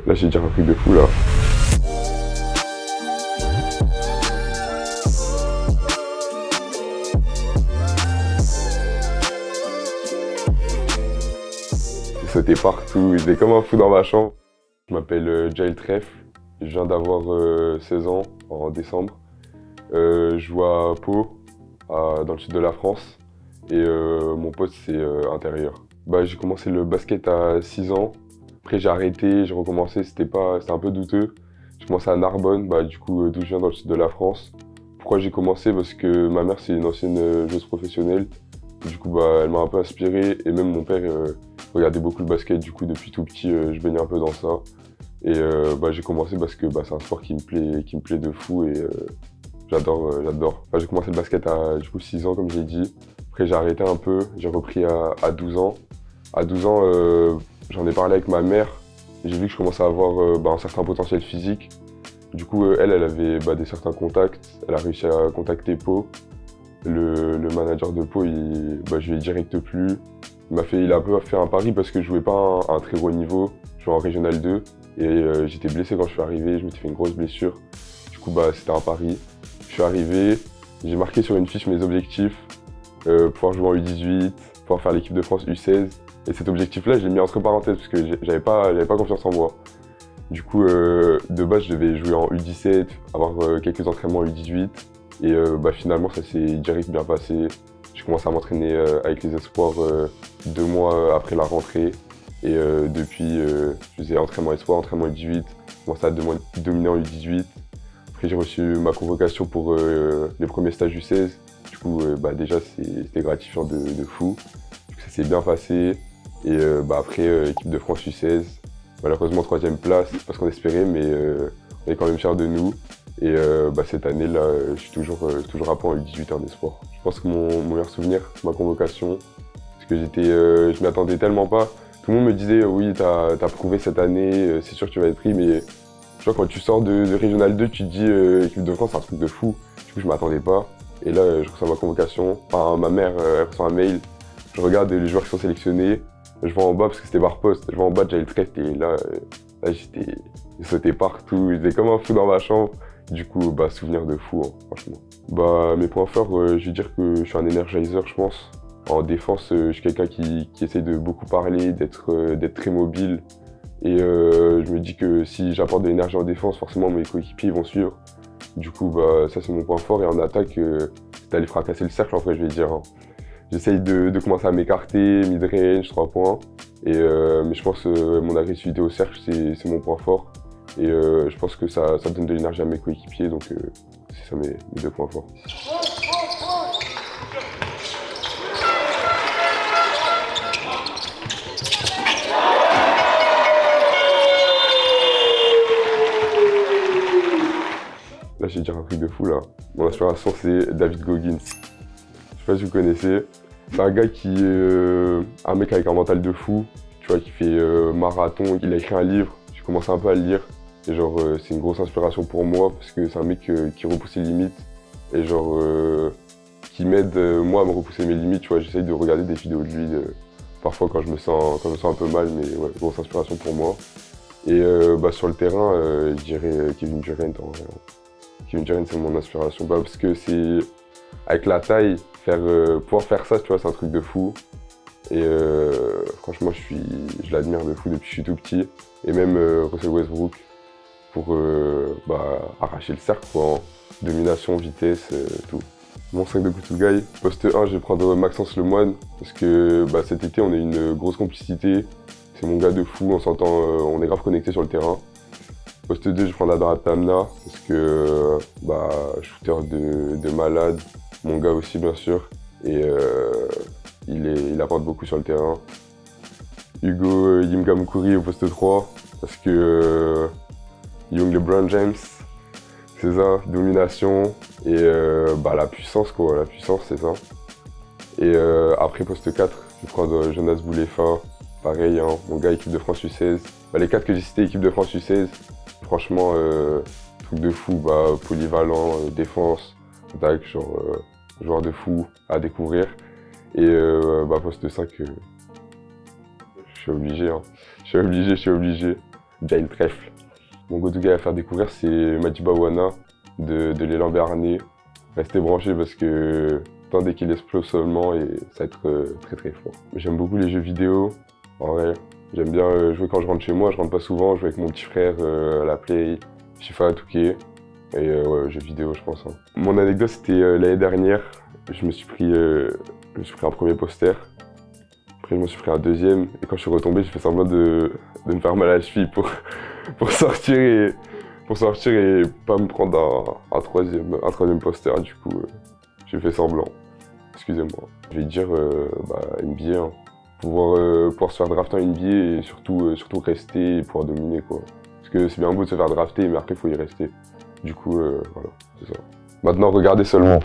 Là, j'ai dit un truc de fou, là. J'ai sauté partout, j'étais comme un fou dans ma chambre. Je m'appelle Jael Treff, je viens d'avoir 16 ans en décembre. Je joue à Pau, dans le sud de la France, et mon poste c'est intérieur. J'ai commencé le basket à 6 ans, après j'ai arrêté, j'ai recommencé, c'était un peu douteux. J'ai commencé à Narbonne, du coup d'où je viens dans le sud de la France. Pourquoi j'ai commencé? Parce que ma mère c'est une ancienne joueuse professionnelle, du coup elle m'a un peu inspiré, et même mon père regardait beaucoup le basket, du coup depuis tout petit je baignais un peu dans ça. Et j'ai commencé parce que c'est un sport qui me plaît de fou et j'adore. J'ai commencé le basket à du coup 6 ans comme j'ai dit. Après j'ai arrêté un peu, j'ai repris à 12 ans. À 12 ans, j'en ai parlé avec ma mère. J'ai vu que je commençais à avoir un certain potentiel physique. Du coup, elle avait des certains contacts. Elle a réussi à contacter Pau. Le manager de Pau, je lui ai direct plu. Il a un peu fait un pari parce que je jouais pas à un très gros niveau. Je jouais en Régional 2 et j'étais blessé quand je suis arrivé. Je m'étais fait une grosse blessure. Du coup, c'était un pari. Je suis arrivé, j'ai marqué sur une fiche mes objectifs. Pouvoir jouer en U18, pouvoir faire l'équipe de France U16. Et cet objectif-là, je l'ai mis entre parenthèses parce que j'avais pas confiance en moi. Du coup, de base, je devais jouer en U17, avoir quelques entraînements en U18. Et finalement, ça s'est direct bien passé. J'ai commencé à m'entraîner avec les espoirs 2 mois après la rentrée. Et depuis, je faisais entraînement espoir, entraînement U18. J'ai commencé à dominer en U18. Après, j'ai reçu ma convocation pour les premiers stages U16. Du coup, déjà, c'était gratifiant de fou. Du coup, ça s'est bien passé. Et après, équipe de France U16. Malheureusement, 3e place, parce qu'on espérait, mais on est quand même fiers de nous. Et cette année-là, je suis toujours à Pau en U18 en espoir. Je pense que mon meilleur souvenir, ma convocation, parce que je m'y attendais tellement pas. Tout le monde me disait, oui, t'as prouvé cette année, c'est sûr que tu vas être pris, mais tu vois, quand tu sors de Régional 2, tu te dis, équipe de France, c'est un truc de fou. Du coup, je m'attendais pas. Et là, je reçois ma convocation. Enfin, ma mère, elle reçoit un mail. Je regarde les joueurs qui sont sélectionnés. Je vois en bas, parce que c'était par poste, je vois en bas Jael Treff et là j'ai sauté partout, j'étais comme un fou dans ma chambre. Du coup, souvenir de fou, hein, franchement. Mes points forts, je vais dire que je suis un energizer, je pense. En défense, je suis quelqu'un qui essaie de beaucoup parler, d'être très mobile. Et je me dis que si j'apporte de l'énergie en défense, forcément mes coéquipiers vont suivre. Du coup, ça c'est mon point fort. Et en attaque, c'est d'aller fracasser le cercle, en fait, je vais dire. Hein. J'essaye de commencer à m'écarter, mid-range, 3 points. Mais je pense que mon agressivité au cercle, c'est mon point fort. Et je pense que ça donne de l'énergie à mes coéquipiers, donc c'est ça mes 2 points forts. Là, j'ai dit un truc de fou, là. Mon inspiration, c'est David Goggins. Je sais pas si vous connaissez. C'est un gars qui est un mec avec un mental de fou, tu vois, qui fait marathon. Il a écrit un livre, j'ai commencé un peu à le lire. Et genre, c'est une grosse inspiration pour moi parce que c'est un mec qui repousse les limites. Et genre, qui m'aide moi à me repousser mes limites, tu vois. J'essaye de regarder des vidéos de lui parfois quand je me sens un peu mal, mais ouais, grosse inspiration pour moi. Et sur le terrain, je dirais Kevin Durant en vrai. Kevin Durant, c'est mon inspiration. Parce que c'est avec la taille, pouvoir faire ça, tu vois, c'est un truc de fou. Et franchement, je l'admire de fou depuis que je suis tout petit. Et même Russell Westbrook pour arracher le cercle, quoi, en domination, vitesse, tout. Mon 5 de Poutou-Gaï, poste 1, je vais prendre Maxence Lemoine parce que cet été, on a une grosse complicité. C'est mon gars de fou, on s'entend, on est grave connectés sur le terrain. Poste 2, je prends Adara Tamna parce que shooter de malade. Mon gars aussi, bien sûr. Et il apporte beaucoup sur le terrain. Hugo Yimgamukuri au poste 3, parce que Young LeBron James, c'est ça, domination. Et la puissance, quoi, la puissance, c'est ça. Et après, poste 4, je vais prendre Jonas Boulefa. Pareil, hein, mon gars, équipe de France U16. Les 4 que j'ai cités, équipe de France U16. Franchement, truc de fou, polyvalent, défense, attaque, genre joueur de fou à découvrir. Et poste 5, je suis obligé, hein. Je suis obligé. Jail Trèfle. Mon go-to guy à faire découvrir, c'est Madiba Wana de l'élan Béarnais. Restez branchés parce que attendez qu'il explose seulement et ça va être très très fort. J'aime beaucoup les jeux vidéo, en vrai. J'aime bien jouer quand je rentre chez moi, je rentre pas souvent, je joue avec mon petit frère à la Play, FIFA, Touquet. Et ouais, jeux vidéo, je pense. Hein. Mon anecdote, c'était l'année dernière. Je me suis pris un premier poster. Après, je me suis pris un deuxième. Et quand je suis retombé, j'ai fait semblant de me faire mal à la cheville pour sortir et pas me prendre un troisième poster. Du coup, j'ai fait semblant. Excusez-moi. Je vais dire NBA. Hein. Pouvoir se faire drafter en NBA et surtout rester et pouvoir dominer, quoi. Parce que c'est bien beau de se faire drafter, mais après, il faut y rester. Du coup, voilà, c'est ça. Maintenant, regardez seulement.